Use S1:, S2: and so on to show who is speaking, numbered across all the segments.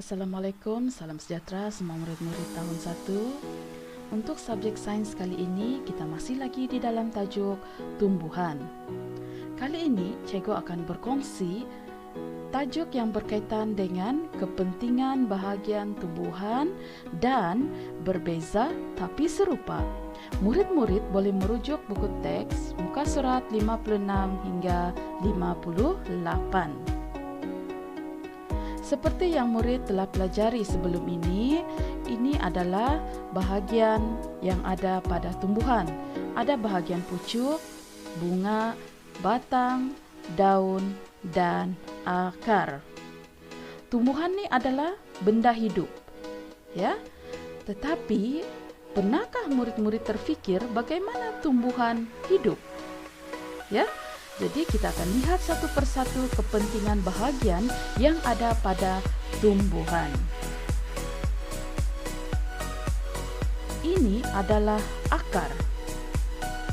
S1: Assalamualaikum, salam sejahtera semua murid-murid tahun 1. Untuk subjek sains kali ini, kita masih lagi di dalam tajuk tumbuhan. Kali ini, cikgu akan berkongsi tajuk yang berkaitan dengan kepentingan bahagian tumbuhan dan berbeza tapi serupa. Murid-murid boleh merujuk buku teks muka surat 56 hingga 58. Seperti yang murid telah pelajari sebelum ini adalah bahagian yang ada pada tumbuhan. Ada bahagian pucuk, bunga, batang, daun, dan akar. Tumbuhan ini adalah benda hidup, ya. Tetapi, pernahkah murid-murid terfikir bagaimana tumbuhan hidup? Ya. Jadi kita akan lihat satu persatu kepentingan bahagian yang ada pada tumbuhan. Ini adalah akar.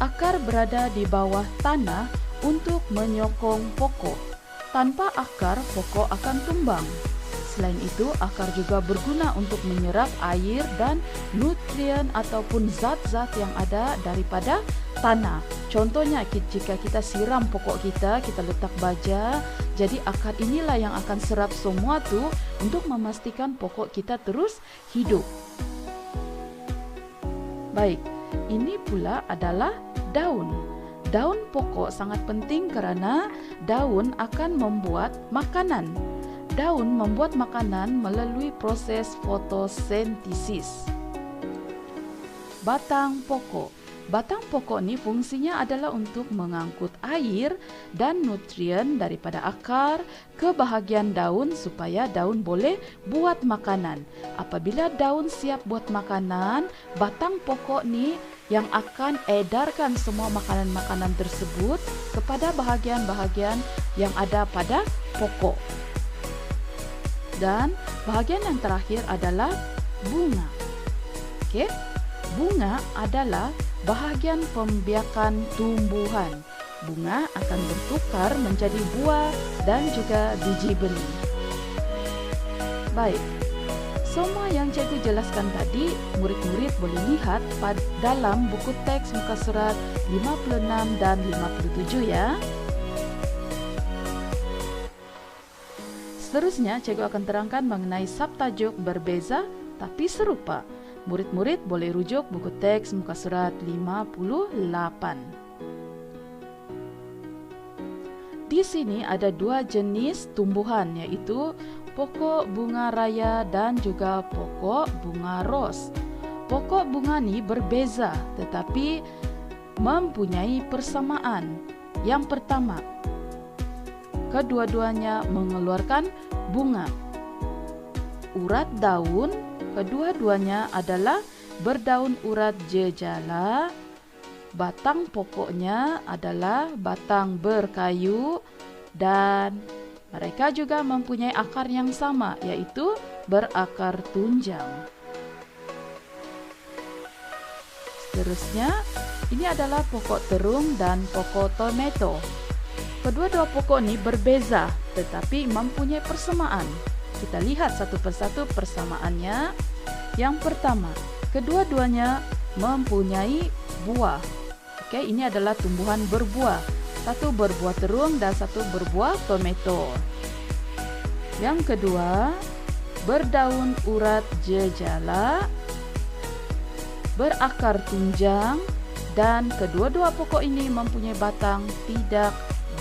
S1: Akar berada di bawah tanah untuk menyokong pokok. Tanpa akar, pokok akan tumbang. Selain itu, akar juga berguna untuk menyerap air dan nutrien ataupun zat-zat yang ada daripada tanah. Contohnya, jika kita siram pokok kita letak baja, jadi akar inilah yang akan serap semua tu untuk memastikan pokok kita terus hidup. Baik, ini pula adalah daun. Daun pokok sangat penting kerana daun akan membuat makanan. Daun membuat makanan melalui proses fotosintesis. Batang pokok. Batang pokok ni fungsinya adalah untuk mengangkut air dan nutrien daripada akar ke bahagian daun supaya daun boleh buat makanan. Apabila daun siap buat makanan, batang pokok ni yang akan edarkan semua makanan-makanan tersebut kepada bahagian-bahagian yang ada pada pokok. Dan bahagian yang terakhir adalah bunga. Okey. Bunga adalah bahagian pembiakan tumbuhan. Bunga akan bertukar menjadi buah dan juga biji benih. Baik, semua yang cikgu jelaskan tadi, murid-murid boleh lihat dalam buku teks muka surat 56 dan 57 ya. Seterusnya, cikgu akan terangkan mengenai subtajuk berbeza tapi serupa. Murid-murid boleh rujuk buku teks muka surat 58. Di sini ada dua jenis tumbuhan, yaitu pokok bunga raya dan juga pokok bunga ros. Pokok bunga ni berbeza tetapi mempunyai persamaan. Yang pertama, kedua-duanya mengeluarkan bunga. Urat daun kedua-duanya adalah berdaun urat jejala. Batang pokoknya adalah batang berkayu dan mereka juga mempunyai akar yang sama, yaitu berakar tunjang. Seterusnya, ini adalah pokok terung dan pokok tomato. Kedua-dua pokok ini berbeza tetapi mempunyai persamaan. Kita lihat satu persatu persamaannya. Yang pertama, kedua-duanya mempunyai buah. Okey, ini adalah tumbuhan berbuah. Satu berbuah terung dan satu berbuah tomato. Yang kedua, berdaun urat jejala, berakar tunjang, dan kedua-dua pokok ini mempunyai batang tidak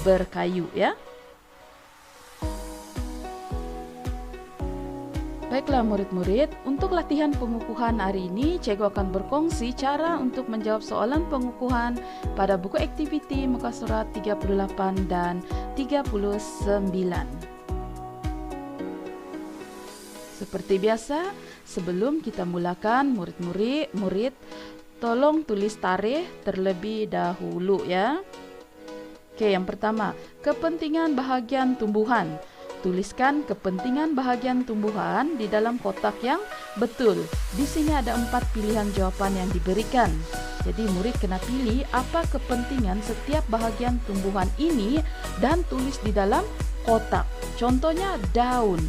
S1: berkayu ya. Baiklah murid-murid, untuk latihan pengukuhan hari ini, cikgu akan berkongsi cara untuk menjawab soalan pengukuhan pada buku aktiviti muka surat 38 dan 39. Seperti biasa, sebelum kita mulakan, murid tolong tulis tarikh terlebih dahulu ya. Okey, yang pertama, kepentingan bahagian tumbuhan. Tuliskan kepentingan bahagian tumbuhan di dalam kotak yang betul. Di sini ada 4 pilihan jawapan yang diberikan. Jadi murid kena pilih apa kepentingan setiap bahagian tumbuhan ini dan tulis di dalam kotak. Contohnya daun.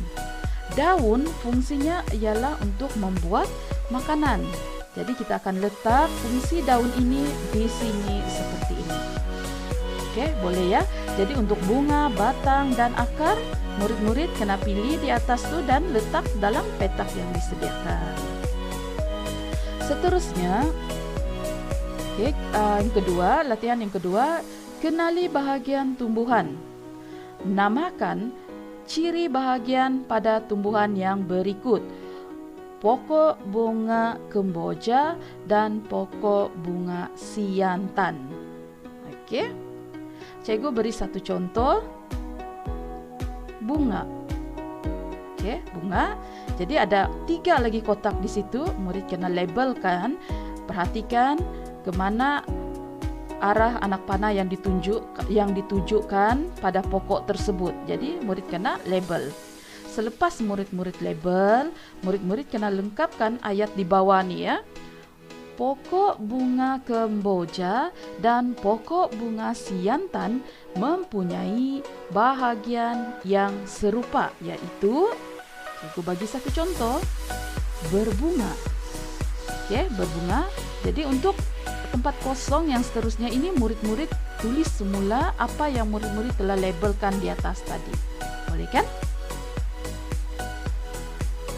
S1: Daun fungsinya ialah untuk membuat makanan. Jadi kita akan letak fungsi daun ini di sini seperti ini. Oke, boleh ya. Jadi untuk bunga, batang, dan akar, murid-murid kena pilih di atas tuh dan letak dalam petak yang disediakan. Seterusnya, latihan yang kedua, kenali bahagian tumbuhan. Namakan ciri bahagian pada tumbuhan yang berikut: pokok bunga kemboja dan pokok bunga siantan. Oke, cikgu beri satu contoh. Bunga. Oke, bunga. Jadi ada 3 lagi kotak di situ. Murid kena labelkan. Perhatikan kemana arah anak panah yang ditujukan pada pokok tersebut. Jadi murid kena label. Selepas murid-murid label, murid-murid kena lengkapkan ayat di bawah nih ya. Pokok bunga kemboja dan pokok bunga siantan mempunyai bahagian yang serupa, yaitu, aku bagi satu contoh, berbunga. Oke, berbunga. Jadi untuk tempat kosong yang seterusnya ini murid-murid tulis semula apa yang murid-murid telah labelkan di atas tadi. Boleh kan?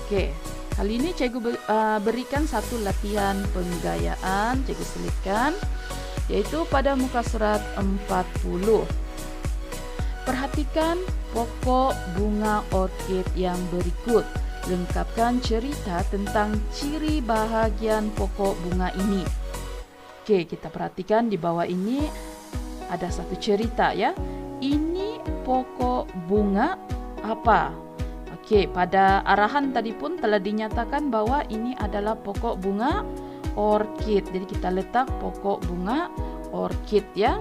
S1: Oke, kali ini cikgu berikan satu latihan penggayaan, cikgu selitkan, yaitu pada muka surat 40. Perhatikan pokok bunga orkid yang berikut. Lengkapkan cerita tentang ciri bahagian pokok bunga ini. Oke, kita perhatikan di bawah ini ada satu cerita ya. Ini pokok bunga apa? Oke, pada arahan tadi pun telah dinyatakan bahwa ini adalah pokok bunga orkid. Jadi kita letak pokok bunga orkid ya.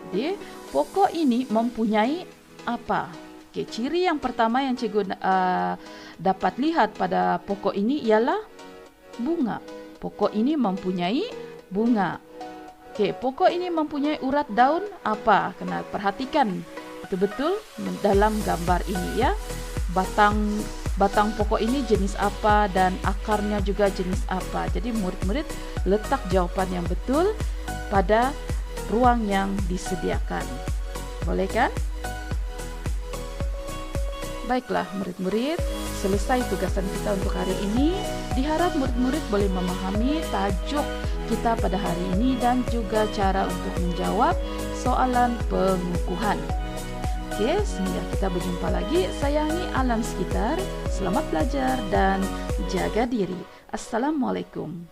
S1: Jadi pokok ini mempunyai apa? Oke, ciri yang pertama yang cikgu dapat lihat pada pokok ini ialah bunga. Pokok ini mempunyai bunga. Oke, pokok ini mempunyai urat daun apa? Kena perhatikan betul-betul dalam gambar ini ya. Batang pokok ini jenis apa dan akarnya juga jenis apa. Jadi murid-murid letak jawaban yang betul pada ruang yang disediakan. Boleh kan? Baiklah murid-murid, selesai tugasan kita untuk hari ini. Diharap murid-murid boleh memahami tajuk kita pada hari ini dan juga cara untuk menjawab soalan pengukuhan. Oke, sehingga kita berjumpa lagi. Sayangi alam sekitar, selamat belajar dan jaga diri. Assalamualaikum.